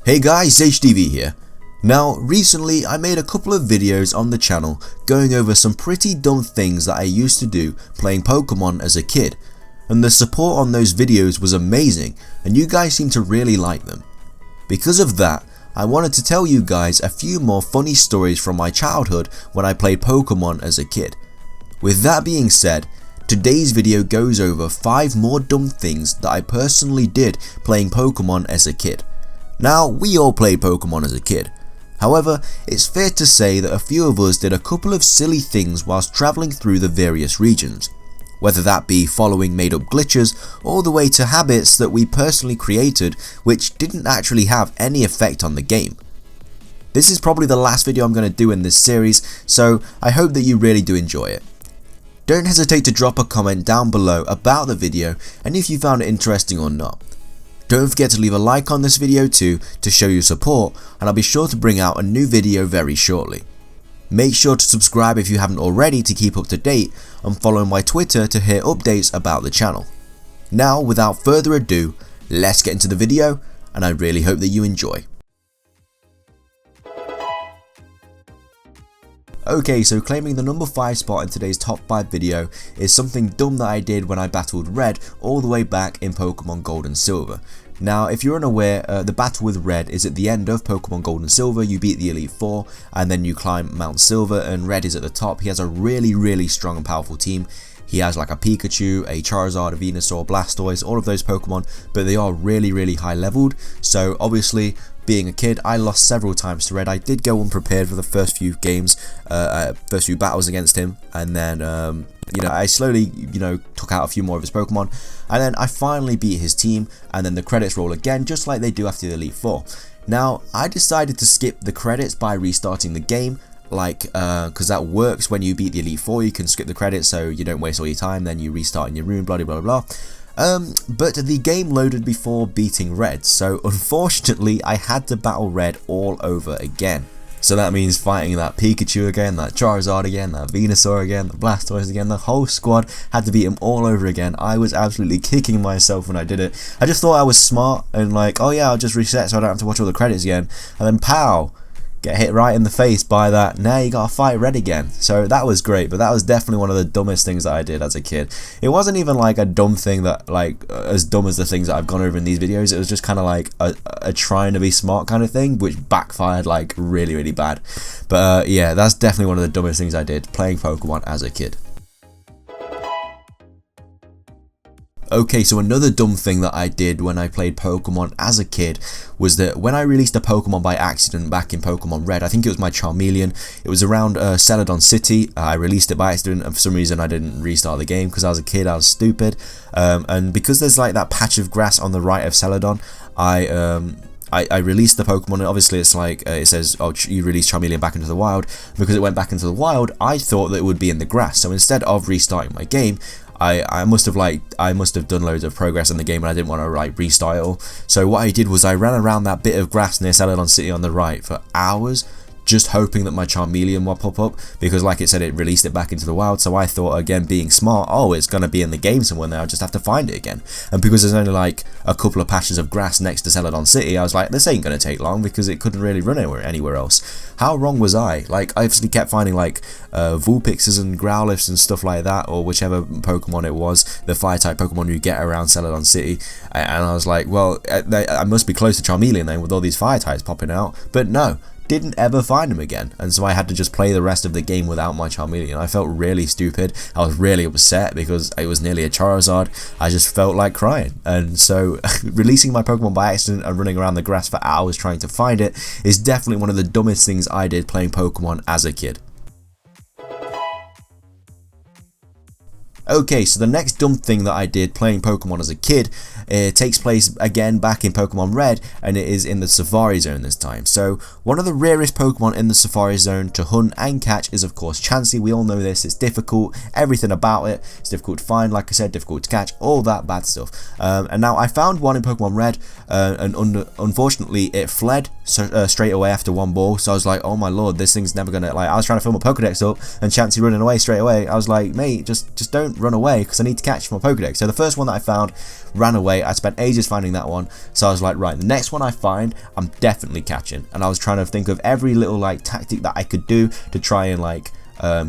Hey guys, HDvee here. Now, recently I made a couple of videos on the channel going over some pretty dumb things that I used to do playing Pokemon as a kid, and the support on those videos was amazing and you guys seem to really like them. Because of that, I wanted to tell you guys a few more funny stories from my childhood when I played Pokemon as a kid. With that being said, today's video goes over 5 more dumb things that I personally did playing Pokemon as a kid. Now, we all played Pokemon as a kid. However, it's fair to say that a few of us did a couple of silly things whilst travelling through the various regions. Whether that be following made up glitches, all the way to habits that we personally created which didn't actually have any effect on the game. This is probably the last video I'm going to do in this series, so I hope that you really do enjoy it. Don't hesitate to drop a comment down below about the video and if you found it interesting or not. Don't forget to leave a like on this video too to show your support, and I'll be sure to bring out a new video very shortly. Make sure to subscribe if you haven't already to keep up to date, and follow my Twitter to hear updates about the channel. Now, without further ado, let's get into the video, and I really hope that you enjoy. Okay, so claiming the number 5 spot in today's top 5 video is something dumb that I did when I battled Red all the way back in Pokemon Gold and Silver. Now, if you're unaware, the battle with Red is at the end of Pokemon Gold and Silver. You beat the Elite Four and then you climb Mount Silver, and Red is at the top. He has a really strong and powerful team. He has like a Pikachu, a Charizard, a Venusaur, Blastoise, all of those Pokemon, but they are really high leveled. So obviously, being a kid, I lost several times to Red. I did go unprepared for the first few games, first few battles against him, and then I slowly took out a few more of his Pokemon, and then I finally beat his team, and then the credits roll again, just like they do after the Elite Four. Now, I decided to skip the credits by restarting the game, because that works when you beat the Elite Four. You can skip the credits so you don't waste all your time, then you restart in your room, blah blah blah. But the game loaded before beating Red, so unfortunately I had to battle Red all over again. So that means fighting that Pikachu again, that Charizard again, that Venusaur again, the Blastoise again, the whole squad had to beat him all over again. I was absolutely kicking myself when I did it. I just thought I was smart and like, oh yeah, I'll just reset so I don't have to watch all the credits again, and then pow! Get hit right in the face by that. Now you gotta fight Red again. So that was great, but that was definitely one of the dumbest things that I did as a kid. It wasn't even like a dumb thing that as dumb as the things that I've gone over in these videos. It was just kind of like a trying to be smart kind of thing, which backfired like really bad. But yeah, that's definitely one of the dumbest things I did playing Pokemon as a kid. Okay, so another dumb thing that I did when I played Pokemon as a kid was that when I released a Pokemon by accident back in Pokemon Red, I think it was my Charmeleon, it was around Celadon City. I released it by accident, and for some reason I didn't restart the game because I was a kid, I was stupid, and because there's like that patch of grass on the right of Celadon, I released the Pokemon, and obviously it's like, it says, oh, you released Charmeleon back into the wild. Because it went back into the wild, I thought that it would be in the grass, so instead of restarting my game, I must have done loads of progress in the game and I didn't want to like restart it all. So what I did was I ran around that bit of grass near Celadon City on the right for hours, just hoping that my Charmeleon would pop up, because like it said, it released it back into the wild. So I thought, again being smart, oh, it's gonna be in the game somewhere now, I just have to find it again. And because there's only like a couple of patches of grass next to Celadon City, I was like, this ain't gonna take long because it couldn't really run anywhere else. How wrong was I? Like, I obviously kept finding like Vulpixes and Growlithes and stuff like that, or whichever Pokemon it was, the fire type Pokemon you get around Celadon City, and I was like, well, I must be close to Charmeleon then with all these fire types popping out. But no, didn't ever find him again, and so I had to just play the rest of the game without my Charmeleon. I felt really stupid. I was really upset because it was nearly a Charizard. I just felt like crying, and so releasing my Pokemon by accident and running around the grass for hours trying to find it is definitely one of the dumbest things I did playing Pokemon as a kid. Okay, so the next dumb thing that I did playing Pokemon as a kid takes place again back in Pokemon Red, and it is in the Safari Zone this time. So one of the rarest Pokemon in the Safari Zone to hunt and catch is of course Chansey. We all know this, it's difficult, everything about it, it's difficult to find, like I said, difficult to catch, all that bad stuff. And now I found one in Pokemon Red, and unfortunately it fled straight away after one ball, so I was like, oh my lord, this thing's never gonna, like, I was trying to fill my Pokedex up and Chansey running away straight away. I was like, mate, just don't couldn't run away because I need to catch my Pokedex. So the first one that I found ran away. I spent ages finding that one. So I was like, right, the next one I find, I'm definitely catching. And I was trying to think of every little like tactic that I could do to try and like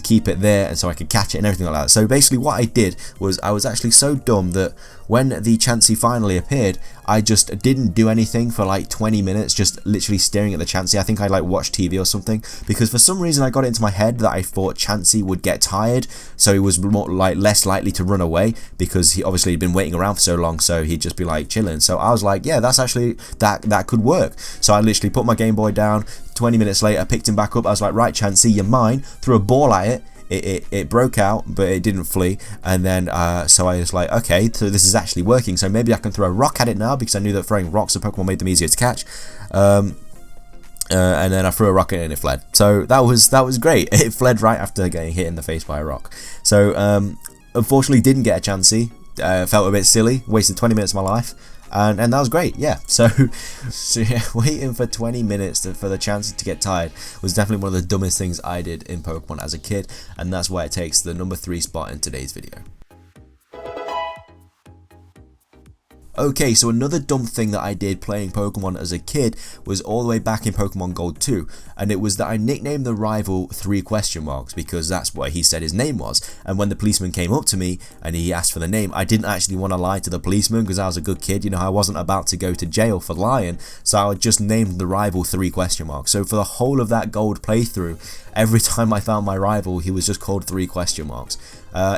keep it there and so I could catch it and everything like that. So basically what I did was I was actually so dumb that when the Chansey finally appeared, I just didn't do anything for like 20 minutes, just literally staring at the Chansey. I think I like watched TV or something, because for some reason I got it into my head that I thought Chansey would get tired, so he was more like less likely to run away, because he obviously had been waiting around for so long, so he'd just be like chilling. So I was like, yeah, that's actually that could work. So I literally put my Game Boy down. 20 minutes later, picked him back up. I was like, right, Chansey, you're mine. Threw a ball at it. It broke out, but it didn't flee. And then so I was like, okay, so this is actually working, so maybe I can throw a rock at it now, because I knew that throwing rocks at Pokemon made them easier to catch. And then I threw a rock at it and it fled. So that was great. It fled right after getting hit in the face by a rock. So unfortunately didn't get a Chansey. Felt a bit silly, wasted 20 minutes of my life. And that was great, yeah. So yeah, waiting for 20 minutes for the Chansey to get tired was definitely one of the dumbest things I did in Pokemon as a kid, and that's why it takes the number 3 spot in today's video. Okay, so another dumb thing that I did playing Pokemon as a kid was all the way back in Pokemon Gold 2, and it was that I nicknamed the rival 3 question marks, because that's what he said his name was. And when the policeman came up to me and he asked for the name, I didn't actually want to lie to the policeman, because I was a good kid, you know, I wasn't about to go to jail for lying, so I just named the rival 3 question marks. So for the whole of that Gold playthrough, every time I found my rival, he was just called 3 question marks.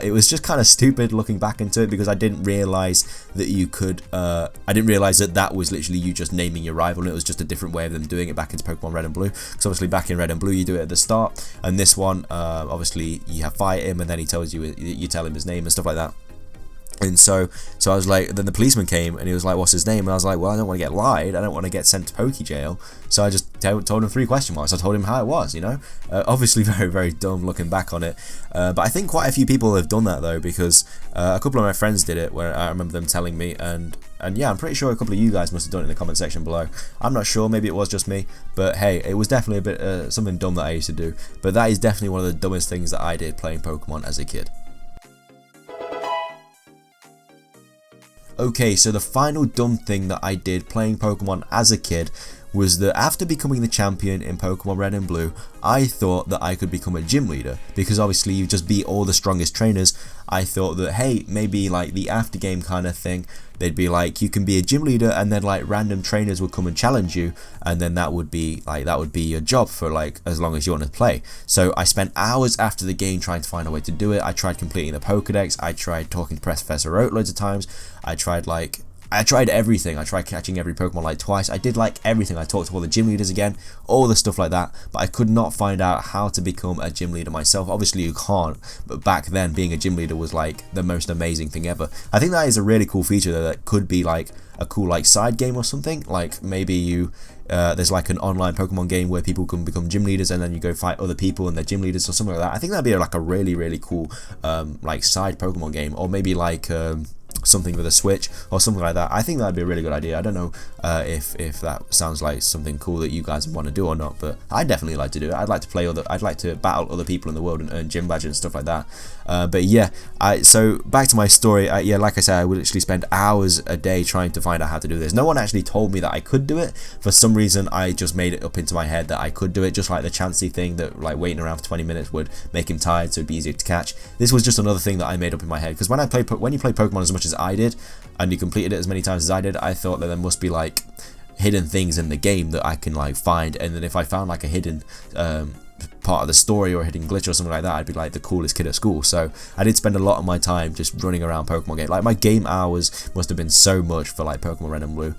It was just kind of stupid looking back into it, because I didn't realize that you could, I didn't realize that was literally you just naming your rival, and it was just a different way of them doing it back into Pokemon Red and Blue. Because obviously back in Red and Blue you do it at the start, and this one, obviously you have fight him, and then he tells you, you tell him his name and stuff like that. And so I was like, then the policeman came and he was like, what's his name? And I was like, well, I don't want to get lied, I don't want to get sent to Poke Jail, so I just told him 3 question marks. I told him how it was, you know. Obviously very, very dumb looking back on it, but I think quite a few people have done that though, because a couple of my friends did it, where I remember them telling me, and yeah, I'm pretty sure a couple of you guys must have done it in the comment section below. I'm not sure, maybe it was just me, but hey, it was definitely a bit something dumb that I used to do. But that is definitely one of the dumbest things that I did playing Pokemon as a kid. Okay, so the final dumb thing that I did playing Pokemon as a kid was that after becoming the champion in Pokemon Red and Blue, I thought that I could become a gym leader, because obviously you just beat all the strongest trainers. I thought that, hey, maybe like the after game kind of thing, they'd be like, you can be a gym leader, and then like random trainers would come and challenge you, and then that would be your job for like as long as you want to play. So I spent hours after the game trying to find a way to do it. I tried completing the Pokedex, I tried talking to Professor Oak loads of times, I tried everything. I tried catching every Pokemon like twice. I did like everything. I talked to all the gym leaders again, all the stuff like that, but I could not find out how to become a gym leader myself. Obviously you can't, but back then being a gym leader was like the most amazing thing ever. I think that is a really cool feature that could be like a cool like side game or something. Like maybe you there's like an online Pokemon game where people can become gym leaders, and then you go fight other people and they're gym leaders or something like that. I think that'd be like a really, really cool like side Pokemon game, or maybe like something with a Switch or something like that. I think that'd be a really good idea. I don't know if that sounds like something cool that you guys want to do or not, but I'd definitely like to do it. I'd like to battle other people in the world and earn gym badges and stuff like that. But yeah, so back to my story. Yeah, like I said, I would literally spend hours a day trying to find out how to do this. No one actually told me that I could do it. For some reason, I just made it up into my head that I could do it, just like the Chansey thing, that like waiting around for 20 minutes would make him tired, so it'd be easier to catch. This was just another thing that I made up in my head, because when you play Pokemon as much as I did, and you completed it as many times as I did, I thought that there must be like hidden things in the game that I can like find, and then if I found like a hidden part of the story or a hidden glitch or something like that, I'd be like the coolest kid at school. So I did spend a lot of my time just running around Pokemon game. Like my game hours must have been so much for like Pokemon Red and Blue.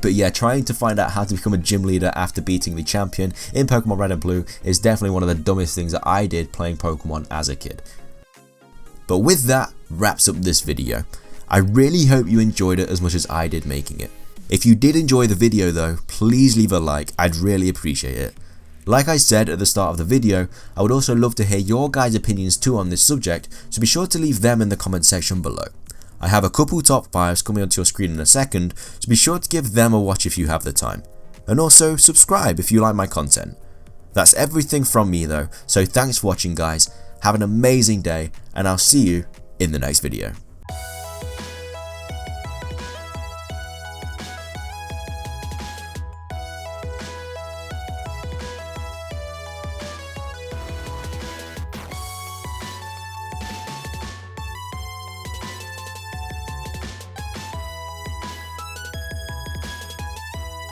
But yeah, trying to find out how to become a gym leader after beating the champion in Pokemon Red and Blue is definitely one of the dumbest things that I did playing Pokemon as a kid. But with that, wraps up this video. I really hope you enjoyed it as much as I did making it. If you did enjoy the video though, please leave a like, I'd really appreciate it. Like I said at the start of the video, I would also love to hear your guys' opinions too on this subject, so be sure to leave them in the comment section below. I have a couple top 5s coming onto your screen in a second, so be sure to give them a watch if you have the time. And also subscribe if you like my content. That's everything from me though, so thanks for watching guys, Have an amazing day, and I'll see you in the next video.